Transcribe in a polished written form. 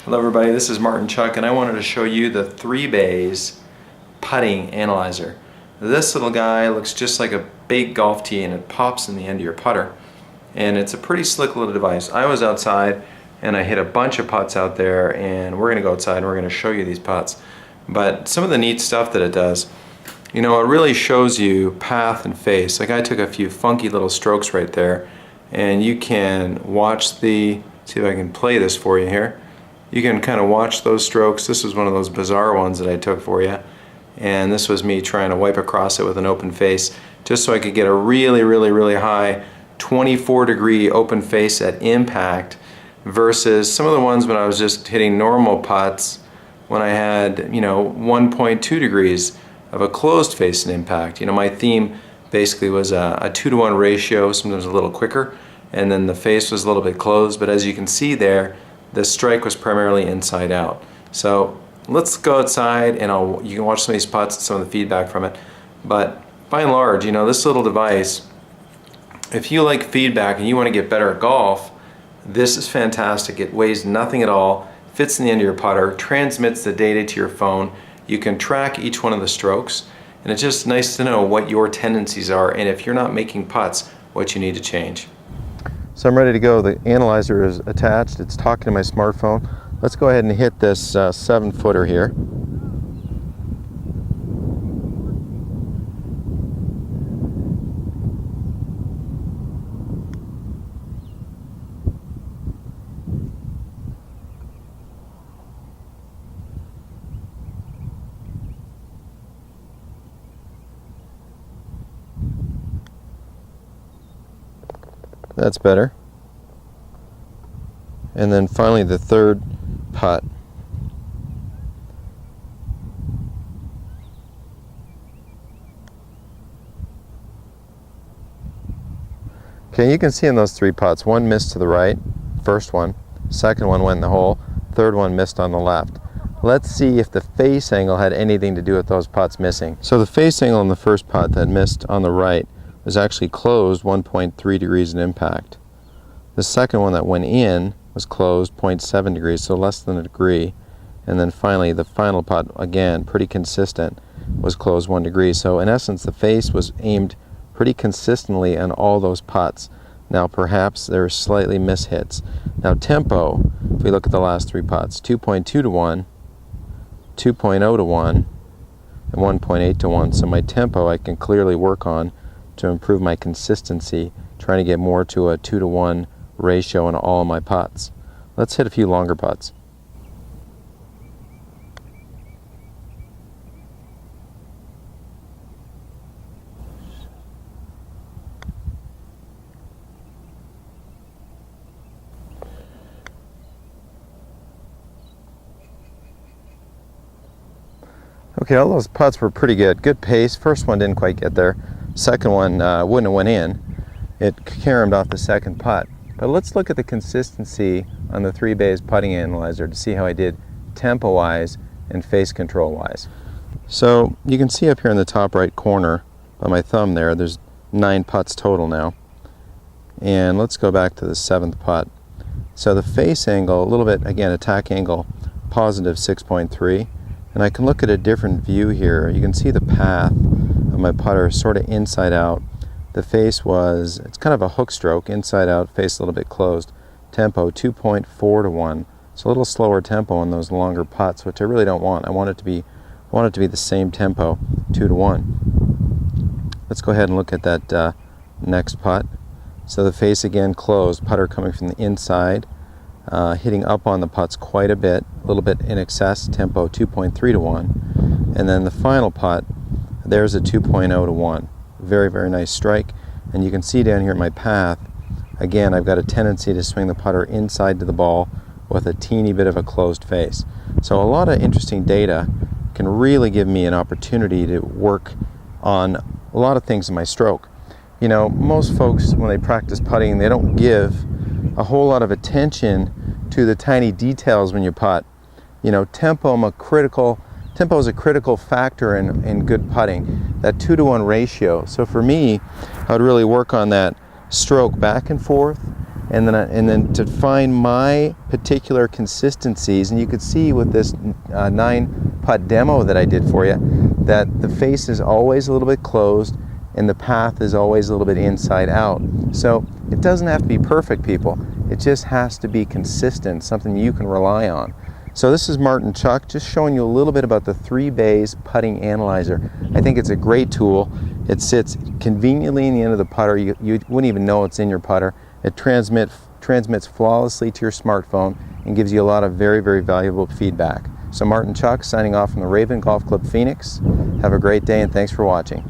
Hello everybody, this is Martin Chuck and I wanted to show you the 3Bays putting analyzer. This little guy looks just like a big golf tee and it pops in the end of your putter. And it's a pretty slick little device. I was outside and I hit a bunch of putts out there, and we're going to go outside and we're going to show you these putts. But some of the neat stuff that it does, it really shows you path and face. Like I took a few funky little strokes right there, and you can watch see if I can play this for you here. You can kind of watch those strokes. This was one of those bizarre ones that I took for you, and this was me trying to wipe across it with an open face just so I could get a really high 24-degree open face at impact, versus some of the ones when I was just hitting normal putts when I had 1.2 degrees of a closed face at impact. My theme basically was a 2-to-1 ratio, sometimes a little quicker, and then the face was a little bit closed. But as you can see there, the strike was primarily inside out. So let's go outside and you can watch some of these putts and some of the feedback from it. But by and large, this little device, if you like feedback and you want to get better at golf, this is fantastic. It weighs nothing at all, fits in the end of your putter, transmits the data to your phone. You can track each one of the strokes, and it's just nice to know what your tendencies are, and if you're not making putts, what you need to change. So I'm ready to go. The analyzer is attached. It's talking to my smartphone. Let's go ahead and hit this 7-footer here. That's better. And then finally the third putt. Okay, you can see in those 3 putts, one missed to the right, first one, second one went in the hole, third one missed on the left. Let's see if the face angle had anything to do with those putts missing. So the face angle on the first putt that missed on the right was actually closed 1.3 degrees in impact. The second one that went in was closed 0.7 degrees, so less than a degree. And then finally, the final putt, again, pretty consistent, was closed 1 degree. So in essence, the face was aimed pretty consistently on all those putts. Now perhaps there are slightly mishits. Now tempo, if we look at the last 3 putts, 2.2 to 1, 2.0 to 1, and 1.8 to 1. So my tempo I can clearly work on to improve my consistency, trying to get more to a 2-to-1 ratio in all of my putts. Let's hit a few longer putts. Okay, all those putts were pretty good. Good pace. First one didn't quite get there. Second one wouldn't have went in. It caromed off the second putt. But let's look at the consistency on the 3Bays putting analyzer to see how I did tempo-wise and face control-wise. So you can see up here in the top right corner by my thumb there's 9 putts total now. And let's go back to the 7th putt. So the face angle, a little bit, again, attack angle, positive 6.3. And I can look at a different view here. You can see the path of my putter sort of inside out. The face it's kind of a hook stroke, inside out, face a little bit closed. Tempo 2.4 to 1. It's a little slower tempo on those longer putts, which I really don't want. I want it to be the same tempo, 2 to 1. Let's go ahead and look at that next putt. So the face again closed, putter coming from the inside, hitting up on the putts quite a little bit in excess, tempo 2.3 to 1. And then the final putt, there's a 2.0 to 1. Very nice strike. And you can see down here at my path, again, I've got a tendency to swing the putter inside to the ball with a teeny bit of a closed face. So a lot of interesting data can really give me an opportunity to work on a lot of things in my stroke. Most folks, when they practice putting, they don't give a whole lot of attention to the tiny details when you putt. Tempo is a critical factor in good putting, that 2-to-1 ratio. So for me, I would really work on that stroke back and forth and then to find my particular consistencies. And you could see with this 9-putt demo that I did for you that the face is always a little bit closed and the path is always a little bit inside out. So it doesn't have to be perfect, people. It just has to be consistent, something you can rely on. So this is Martin Chuck, just showing you a little bit about the 3Bays putting analyzer. I think it's a great tool. It sits conveniently in the end of the putter. You wouldn't even know it's in your putter. It transmits flawlessly to your smartphone and gives you a lot of very, very valuable feedback. So Martin Chuck signing off from the Raven Golf Club Phoenix. Have a great day and thanks for watching.